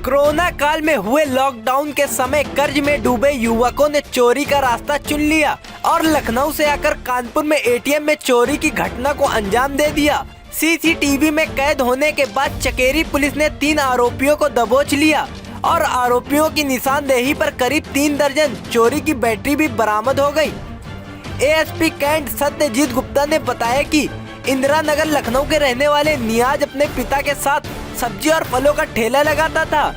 Corona काल में हुए लॉकडाउन के समय कर्ज में डूबे युवकों ने चोरी का रास्ता चुन लिया और लखनऊ से आकर कानपुर में एटीएम में चोरी की घटना को अंजाम दे दिया। सीसीटीवी में कैद होने के बाद चकेरी पुलिस ने 3 आरोपियों को दबोच लिया और आरोपियों की निशानदेही पर करीब 3 दर्जन चोरी की बैटरी भी बरामद हो गई। एएसपी कैंट सत्यजीत गुप्ता ने बताया कि इंदिरा नगर लखनऊ के रहने वाले नियाज अपने पिता के साथ सब्जी और फलों का ठेला लगाता था।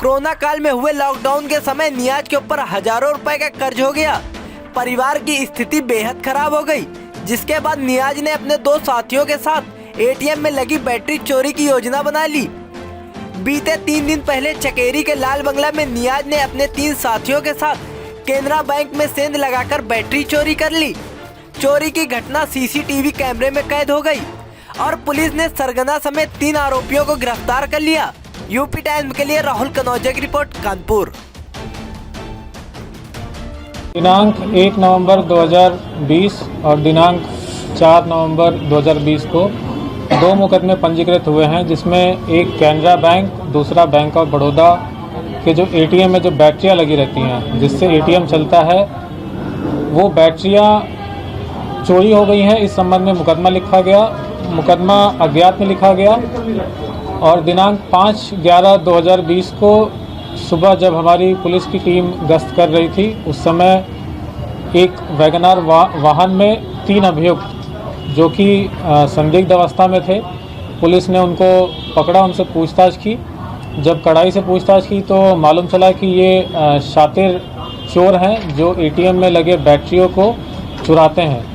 कोरोना काल में हुए लॉकडाउन के समय नियाज के ऊपर हजारों रुपए का कर्ज हो गया। परिवार की स्थिति बेहद खराब हो गई, जिसके बाद नियाज ने अपने 2 साथियों के साथ एटीएम में लगी बैटरी चोरी की योजना बना ली। बीते 3 दिन पहले चकेरी के लाल बंगला में नियाज ने अपने 3 साथियों के साथ केनरा बैंक में सेंध लगाकर बैटरी चोरी कर ली। चोरी की घटना सीसीटीवी कैमरे में कैद हो गई और पुलिस ने सरगना समेत 3 आरोपियों को गिरफ्तार कर लिया। यूपी टाइम्स के लिए राहुल कनौजिया की रिपोर्ट, कानपुर। दिनांक 1 नवंबर 2020 और दिनांक 4 नवंबर 2020 को 2 मुकदमे पंजीकृत हुए हैं, जिसमें एक केनरा बैंक, दूसरा बैंक ऑफ बड़ौदा के जो एटीएम में जो बैटरियां लगी रहती हैं जिससे एटीएम चलता है, वो बैटरियां चोरी हो गई हैं। इस संबंध में मुकदमा लिखा गया। मुकदमा अज्ञात में लिखा गया और दिनांक 5/11/2020 को सुबह जब हमारी पुलिस की टीम गश्त कर रही थी, उस समय एक वैगनार वाहन में 3 अभियुक्त जो कि संदिग्ध अवस्था में थे, पुलिस ने उनको पकड़ा, उनसे पूछताछ की। जब कड़ाई से पूछताछ की तो मालूम चला कि ये शातिर चोर हैं जो एटीएम में लगे बैटरियों को चुराते हैं।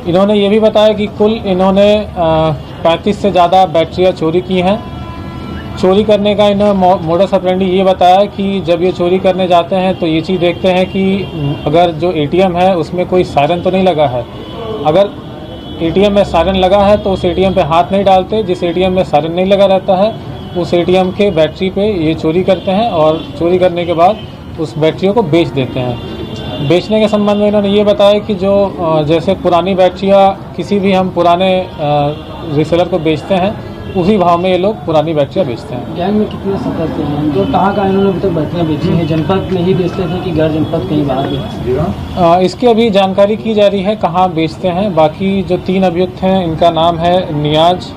इन्होंने ये भी बताया कि कुल इन्होंने 35 से ज़्यादा बैटरियां चोरी की हैं। चोरी करने का इन्होंने मोडस ऑपरेंडी ये बताया कि जब ये चोरी करने जाते हैं तो ये चीज़ देखते हैं कि अगर जो एटीएम है उसमें कोई सायरन तो नहीं लगा है। अगर एटीएम में सायरन लगा है तो उस एटीएम पे हाथ नहीं डालते। जिस एटीएम में सायरन नहीं लगा रहता है उस एटीएम के बैटरी पे ये चोरी करते हैं और चोरी करने के बाद उस बैटरियों को बेच देते हैं। बेचने के संबंध में इन्होंने ये बताया कि जो जैसे पुरानी बैटरियाँ किसी भी हम पुराने रीसेलर को बेचते हैं, उसी भाव में ये लोग पुरानी बैटरियाँ बेचते हैं। गैंग में कितने सदस्य हैं जो कहाँ इन्होंने अभी तक बैटरियाँ बेची हैं? जनपद में ही बेचते थे कि गैर जनपद कहीं बाहर बेचते? इसकी अभी जानकारी की जा रही है कहाँ बेचते हैं। बाकी जो 3 अभियुक्त हैं, इनका नाम है नियाज,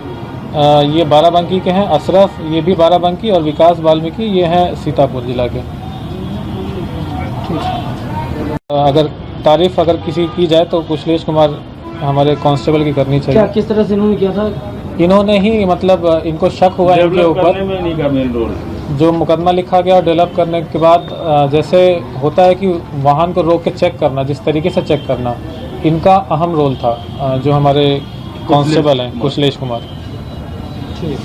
ये बाराबंकी के हैं, अशरफ ये भी बाराबंकी, और विकास वाल्मीकि ये हैं सीतापुर जिला के। अगर तारीफ अगर किसी की जाए तो कुशलेश कुमार हमारे कांस्टेबल की करनी चाहिए। क्या किस तरह से इन्होंने किया था? इन्होंने ही मतलब इनको शक हुआ इनके ऊपर। जो मुकदमा लिखा गया और डेवलप करने के बाद जैसे होता है कि वाहन को रोक के चेक करना, जिस तरीके से चेक करना, इनका अहम रोल था। जो हमारे कांस्टेबल हैं कुशलेश कुमार। ठीक।